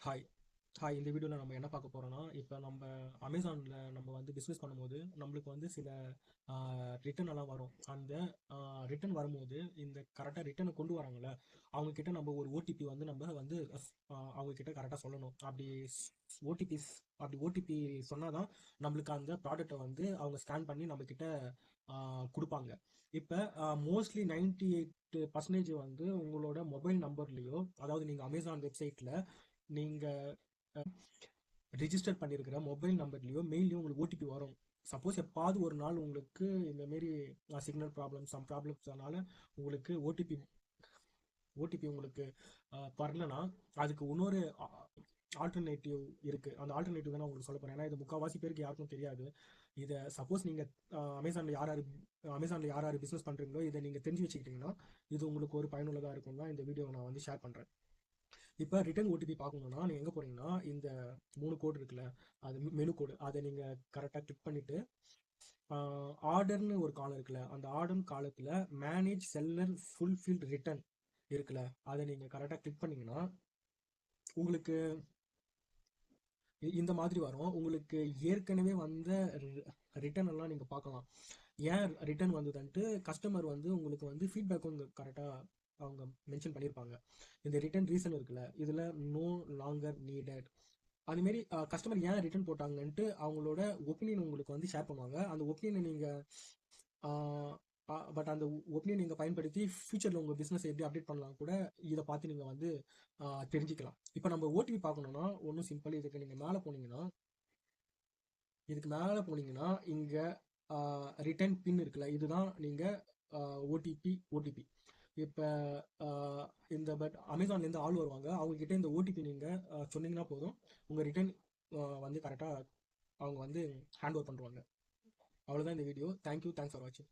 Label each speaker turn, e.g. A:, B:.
A: Hi hi இந்த வீடியோவில் நம்ம என்ன பார்க்க போகிறோம்னா, இப்போ நம்ம அமேசானில் நம்ம வந்து பிஸ்னஸ் பண்ணும்போது நம்மளுக்கு வந்து சில ரிட்டன் எல்லாம் வரும். அந்த ரிட்டன் வரும்போது இந்த கரெக்டாக ரிட்டனை கொண்டு வராங்கல்ல, அவங்கக்கிட்ட நம்ம ஒரு ஓடிபி வந்து நம்ம வந்து அவங்கக்கிட்ட கரெக்டாக சொல்லணும். ஓடிபி ஓடிபி சொன்னால் தான் நம்மளுக்கு அந்த ப்ராடக்டை வந்து அவங்க ஸ்கேன் பண்ணி நம்மக்கிட்ட கொடுப்பாங்க. இப்போ மோஸ்ட்லி 98% வந்து உங்களோட மொபைல் நம்பர்லேயோ, அதாவது நீங்கள் அமேசான் வெப்சைட்டில் நீங்கள் ரிஜிஸ்டர் பண்ணியிருக்கிற மொபைல் நம்பர்லையோ மெயிலையோ உங்களுக்கு ஓடிபி வரும். சப்போஸ் எப்பாவது ஒரு நாள் உங்களுக்கு இந்தமாரி சிக்னல் ப்ராப்ளம் சம் ப்ராப்ளம்ஸ்னால உங்களுக்கு ஓடிபி உங்களுக்கு வரலனா, அதுக்கு இன்னொரு ஆல்டர்னேட்டிவ் இருக்குது. அந்த ஆல்டர்னேட்டிவ் தான் நான் உங்களுக்கு சொல்ல போகிறேன். ஏன்னா இது முக்கால்வாசி பேருக்கு யாருக்கும் தெரியாது. இதை சப்போஸ் நீங்கள் அமேசானில் யார் யார் பிஸ்னஸ் பண்ணுறீங்களோ இதை நீங்கள் தெரிஞ்சு வச்சுக்கிட்டிங்கன்னா இது உங்களுக்கு ஒரு பயனுள்ளதாக இருக்கும் தான் இந்த வீடியோவை நான் வந்து ஷேர் பண்ணுறேன். இப்போ ரிட்டர்ன் ஓடிபி பார்க்கணுன்னா நீங்கள் எங்கே போகிறீங்கன்னா, இந்த 3 கோடு இருக்குல்ல, அது மெனு கோடு, அதை நீங்கள் கரெக்டாக கிளிக் பண்ணிவிட்டு ஆர்டர்னு ஒரு காலம் இருக்குல்ல, அந்த ஆர்டர் காலத்தில் மேனேஜ் செல்லர் ஃபுல்ஃபில்ட் ரிட்டர்ன் இருக்குல்ல, அதை நீங்கள் கரெக்டாக கிளிக் பண்ணிங்கன்னா உங்களுக்கு இந்த மாதிரி வரும். உங்களுக்கு ஏற்கனவே வந்த ரிட்டர்ன் எல்லாம் நீங்கள் பார்க்கலாம். ஏன் ரிட்டர்ன் வந்ததுன்ட்டு கஸ்டமர் வந்து உங்களுக்கு வந்து ஃபீட்பேக்கும் கரெக்டாக அவங்க மென்ஷன் பண்ணியிருப்பாங்க. இந்த ரிட்டர்ன் ரீசன் இருக்குல்ல, இதில் நோ லாங்கர் நீடட், அதுமாரி கஸ்டமர் ஏன் ரிட்டர்ன் போட்டாங்கன்ட்டு அவங்களோட ஒப்பீனியன் உங்களுக்கு வந்து ஷேர் பண்ணுவாங்க. அந்த ஒப்பீனியனை நீங்கள் பட் அந்த ஒப்பீனியன் நீங்கள் பயன்படுத்தி ஃபியூச்சரில் உங்கள் பிஸ்னஸ் எப்படி அப்டேட் பண்ணலாம் கூட இதை பார்த்து நீங்கள் வந்து தெரிஞ்சுக்கலாம். இப்போ நம்ம ஓடிபி பார்க்கணுன்னா ஒன்றும் சிம்பிள். இதுக்கு மேலே போனீங்கன்னா இங்கே ரிட்டர்ன் பின் இருக்குல்ல, இதுதான் நீங்கள் ஓடிபி. இப்போ பட் அமேசான்லேருந்து ஆள் வருவாங்க, அவங்கக்கிட்ட இந்த ஓடிபி நீங்கள் சொன்னீங்கன்னா போதும், உங்கள் ரிட்டர்ன் வந்து கரெக்டாக அவங்க வந்து ஹேண்ட் ஓவர் பண்ணுவாங்க. அவ்வளோதான் இந்த வீடியோ. தேங்க்யூ, தேங்க்ஸ் ஃபார் வாட்சிங்.